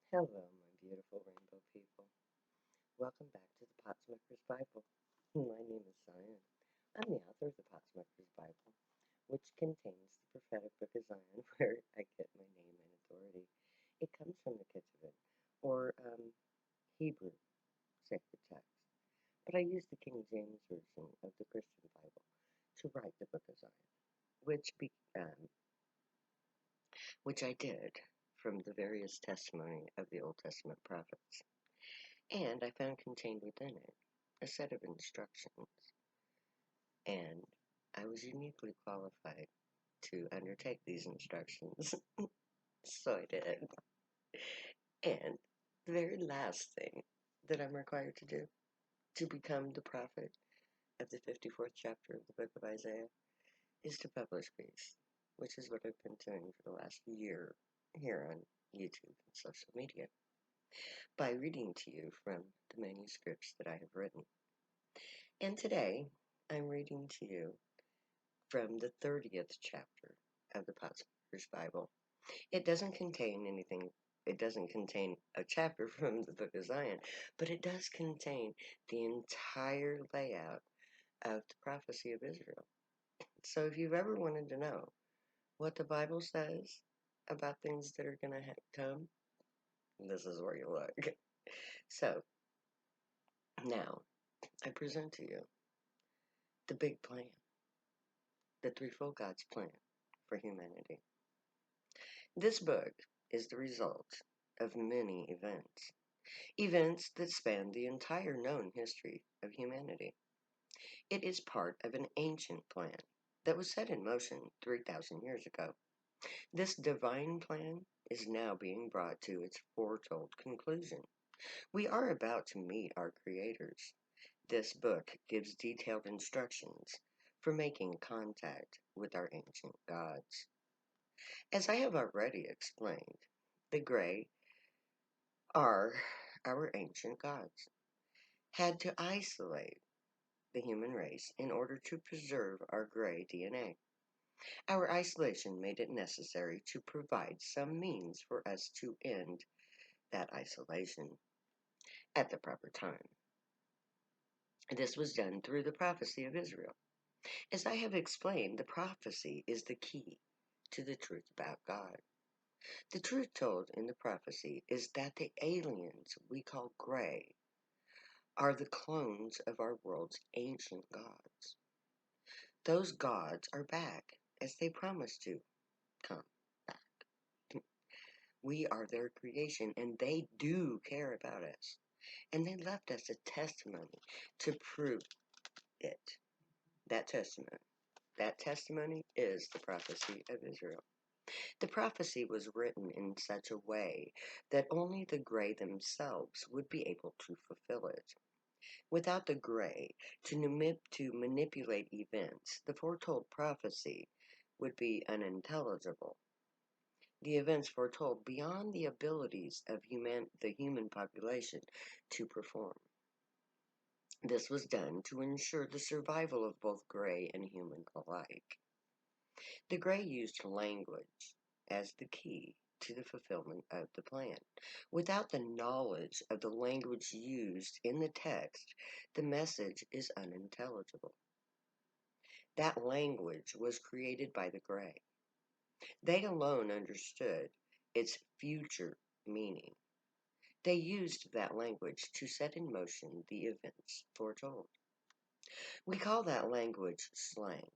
Hello, my beautiful rainbow people. Welcome back to the Potsmaker's Bible. My name is Zion. I'm the author of the Potsmaker's Bible, which contains the prophetic book of Zion, where I get my name and authority. It comes from the Ketuvim, or Hebrew sacred text, but I use the King James Version of the Christian Bible to write the book of Zion, which which I did from the various testimony of the Old Testament prophets. And I found contained within it a set of instructions, and I was uniquely qualified to undertake these instructions, so I did. And the very last thing that I'm required to do to become the prophet of the 54th chapter of the book of Isaiah is to publish these, which is what I've been doing for the last year here on YouTube and social media, by reading to you from the manuscripts that I have written. And today, I'm reading to you from the 30th chapter of the Potsmaker's Bible. It doesn't contain anything, it doesn't contain a chapter from the Book of Zion, but it does contain the entire layout of the prophecy of Israel. So if you've ever wanted to know what the Bible says about things that are going to come, this is where you look. So, now, I present to you the big plan, the threefold God's plan for humanity. This book is the result of many events, events that span the entire known history of humanity. It is part of an ancient plan that was set in motion 3,000 years ago. This divine plan is now being brought to its foretold conclusion. We are about to meet our creators. This book gives detailed instructions for making contact with our ancient gods. As I have already explained, the Grey are our ancient gods, had to isolate the human race in order to preserve our Grey DNA. Our isolation made it necessary to provide some means for us to end that isolation at the proper time. This was done through the prophecy of Israel. As I have explained, the prophecy is the key to the truth about God. The truth told in the prophecy is that the aliens we call Grey are the clones of our world's ancient gods. Those gods are back, as they promised to come back. We are their creation, and they do care about us. And they left us a testimony to prove it. That testimony is the prophecy of Israel. The prophecy was written in such a way that only the Grey themselves would be able to fulfill it. Without the Grey to manipulate events, the foretold prophecy would be unintelligible. The events foretold beyond the abilities of the human population to perform. This was done to ensure the survival of both Grey and human alike. The Grey used language as the key to the fulfillment of the plan. Without the knowledge of the language used in the text, the message is unintelligible. That language was created by the Grey. They alone understood its future meaning. They used that language to set in motion the events foretold. We call that language slang.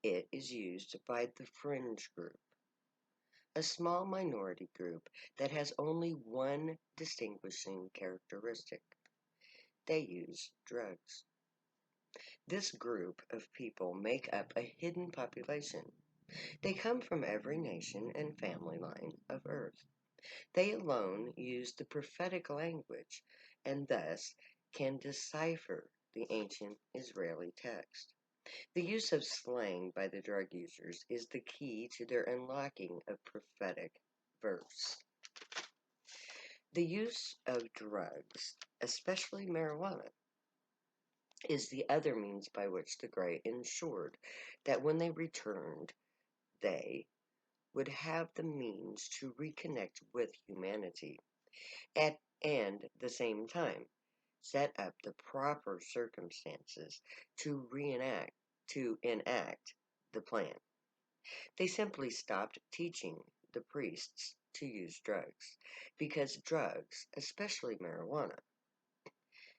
It is used by the fringe group, a small minority group that has only one distinguishing characteristic. They use drugs. This group of people make up a hidden population. They come from every nation and family line of Earth. They alone use the prophetic language and thus can decipher the ancient Israeli text. The use of slang by the drug users is the key to their unlocking of prophetic verse. The use of drugs, especially marijuana, is the other means by which the Grey ensured that when they returned, they would have the means to reconnect with humanity at and the same time set up the proper circumstances to enact the plan. They simply stopped teaching the priests to use drugs because drugs, especially marijuana,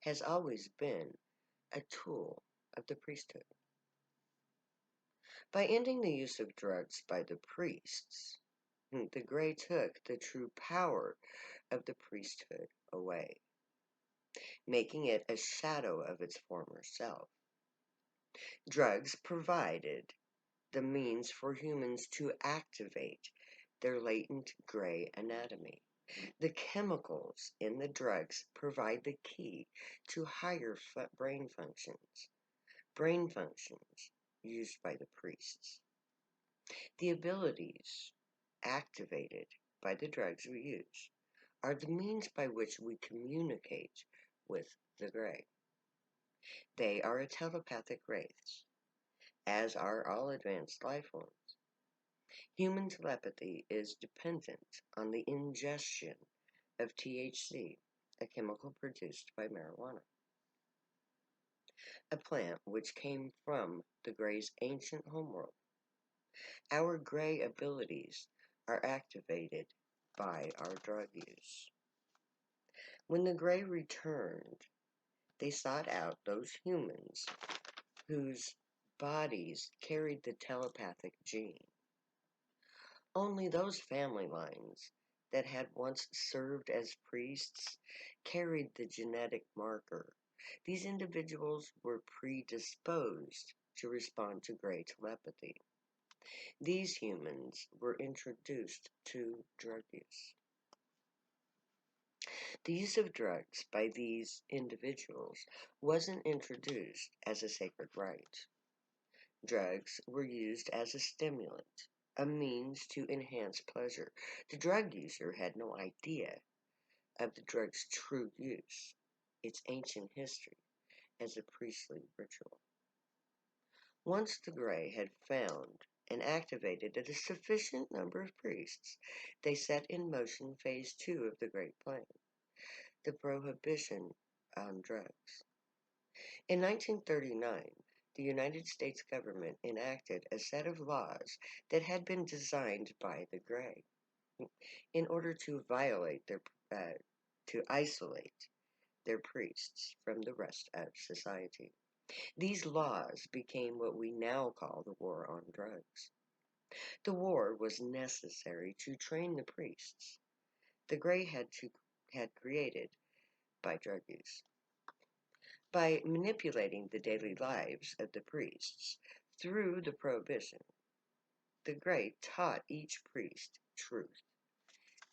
has always been a tool of the priesthood. By ending the use of drugs by the priests, the Grey took the true power of the priesthood away, making it a shadow of its former self. Drugs provided the means for humans to activate their latent gray anatomy. The chemicals in the drugs provide the key to higher brain functions used by the priests. The abilities activated by the drugs we use are the means by which we communicate with the gray. They are a telepathic race, as are all advanced life forms. Human telepathy is dependent on the ingestion of THC, a chemical produced by marijuana, a plant which came from the Grey's ancient homeworld. Our Grey abilities are activated by our drug use. When the Grey returned, they sought out those humans whose bodies carried the telepathic gene. Only those family lines that had once served as priests carried the genetic marker. These individuals were predisposed to respond to Grey telepathy. These humans were introduced to drug use. The use of drugs by these individuals wasn't introduced as a sacred right. Drugs were used as a stimulant, a means to enhance pleasure. The drug user had no idea of the drug's true use, its ancient history as a priestly ritual. Once the Grey had found and activated a sufficient number of priests, they set in motion phase 2 of the Great Plan, the prohibition on drugs. In 1939, the United States government enacted a set of laws that had been designed by the Grey in order to isolate their priests from the rest of society. These laws became what we now call the War on Drugs. The war was necessary to train the priests the Grey had created by drug use. By manipulating the daily lives of the priests through the prohibition, the Grey taught each priest truth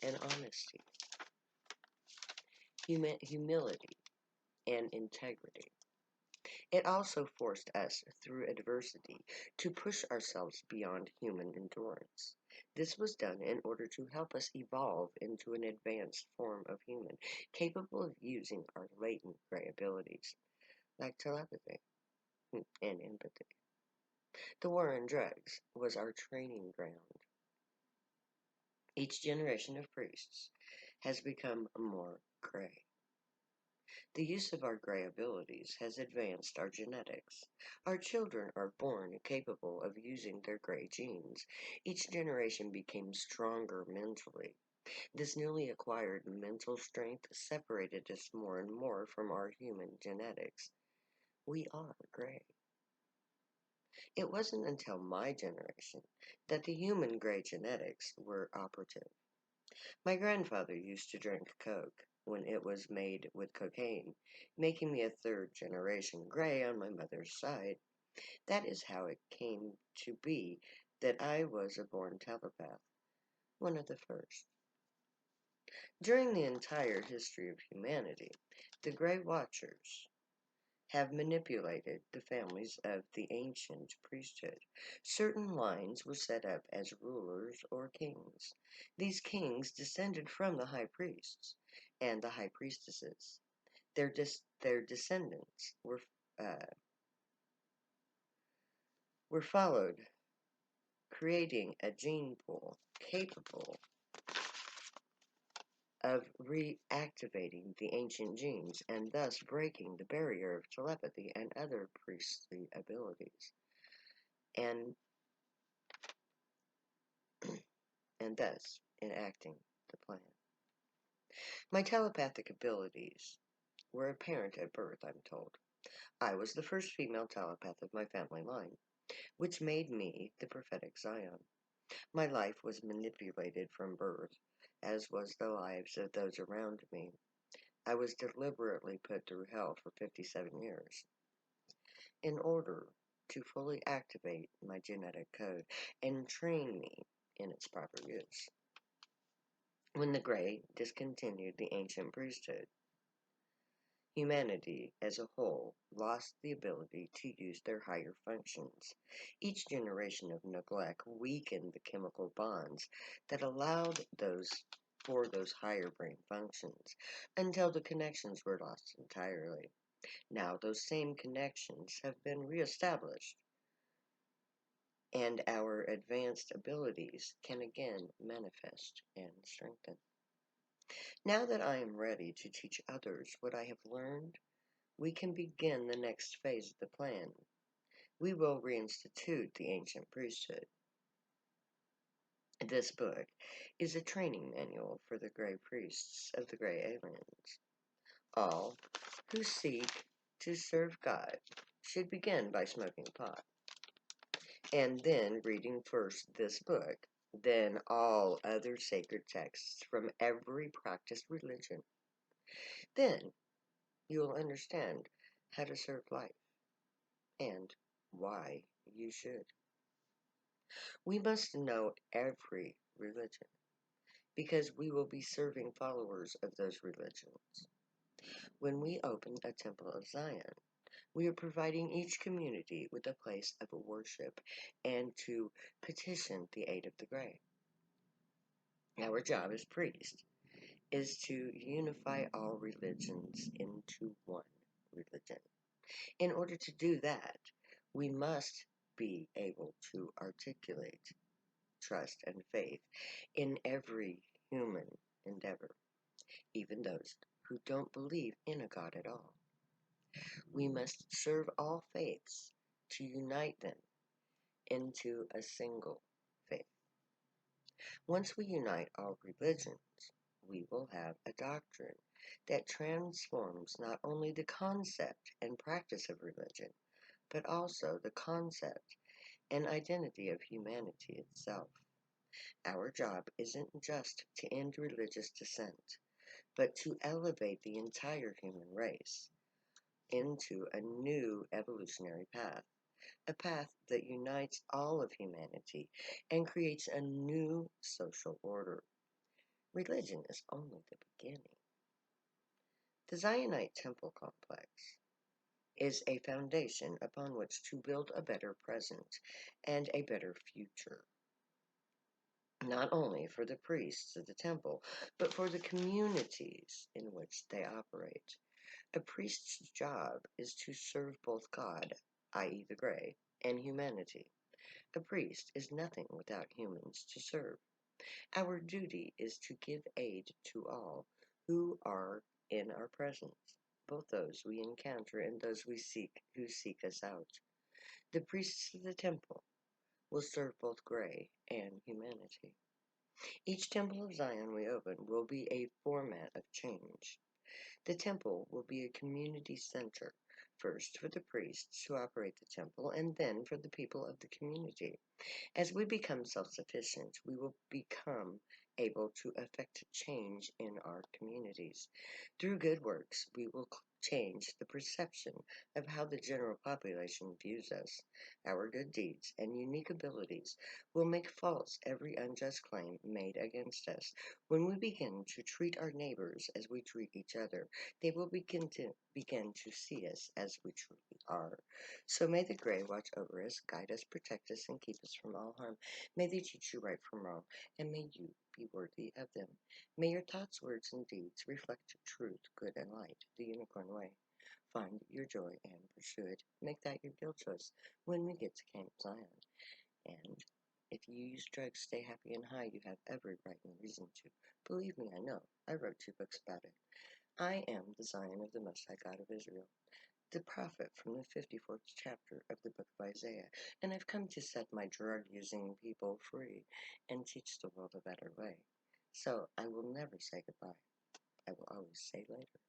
and honesty, humility, and integrity. It also forced us, through adversity, to push ourselves beyond human endurance. This was done in order to help us evolve into an advanced form of human, capable of using our latent Grey abilities, like telepathy and empathy. The war on drugs was our training ground. Each generation of priests has become more Grey. The use of our Grey abilities has advanced our genetics. Our children are born capable of using their Grey genes. Each generation became stronger mentally. This newly acquired mental strength separated us more and more from our human genetics. We are Grey. It wasn't until my generation that the human Grey genetics were operative. My grandfather used to drink Coke when it was made with cocaine, making me a third generation Grey on my mother's side. That is how it came to be that I was a born telepath, one of the first. During the entire history of humanity, the Grey Watchers have manipulated the families of the ancient priesthood. Certain lines were set up as rulers or kings. These kings descended from the high priests and the high priestesses. Their descendants were followed creating a gene pool capable of reactivating the ancient genes and thus breaking the barrier of telepathy and other priestly abilities, and, and thus enacting the plan. My telepathic abilities were apparent at birth, I'm told. I was the first female telepath of my family line, which made me the prophetic Zion. My life was manipulated from birth, as was the lives of those around me. I was deliberately put through hell for 57 years in order to fully activate my genetic code and train me in its proper use. When the Grey discontinued the ancient priesthood, humanity as a whole lost the ability to use their higher functions. Each generation of neglect weakened the chemical bonds that allowed for those higher brain functions until the connections were lost entirely. Now those same connections have been reestablished, and our advanced abilities can again manifest and strengthen. Now that I am ready to teach others what I have learned, we can begin the next phase of the plan. We will reinstitute the ancient priesthood. This book is a training manual for the Grey Priests of the Grey Aliens. All who seek to serve God should begin by smoking pot, and then reading first this book, then all other sacred texts from every practiced religion. Then you will understand how to serve life and why you should. We must know every religion because we will be serving followers of those religions. When we open a Temple of Zion, we are providing each community with a place of worship and to petition the aid of the Grey. Our job as priests is to unify all religions into one religion. In order to do that, we must be able to articulate trust and faith in every human endeavor, even those who don't believe in a God at all. We must serve all faiths to unite them into a single faith. Once we unite all religions, we will have a doctrine that transforms not only the concept and practice of religion, but also the concept and identity of humanity itself. Our job isn't just to end religious dissent, but to elevate the entire human race into a new evolutionary path, a path that unites all of humanity and creates a new social order. Religion is only the beginning. The Zionite Temple complex is a foundation upon which to build a better present and a better future, not only for the priests of the temple, but for the communities in which they operate. A priest's job is to serve both God, i.e., the Grey, and humanity. A priest is nothing without humans to serve. Our duty is to give aid to all who are in our presence, both those we encounter and those who seek us out. The priests of the temple will serve both Grey and humanity. Each Temple of Zion we open will be a format of change. The temple will be a community center, first for the priests who operate the temple, and then for the people of the community. As we become self-sufficient, we will become able to effect change in our communities. Through good works, we will change the perception of how the general population views us. Our good deeds and unique abilities will make false every unjust claim made against us. When we begin to treat our neighbors as we treat each other, they will begin to see us as we truly are. So may the Grey watch over us, guide us, protect us, and keep us from all harm. May they teach you right from wrong, and may you be worthy of them. May your thoughts, words, and deeds reflect truth, good, and light, the unicorn way. Find your joy and pursue it. Make that your guilt choice when we get to Camp Zion. And If you use drugs, stay happy and high, you have every right and reason to. Believe me, I know. I wrote 2 books about it. I am the Zion of the Most High God of Israel, the prophet from the 54th chapter of the book of Isaiah, and I've come to set my drug-using people free and teach the world a better way. So I will never say goodbye. I will always say later.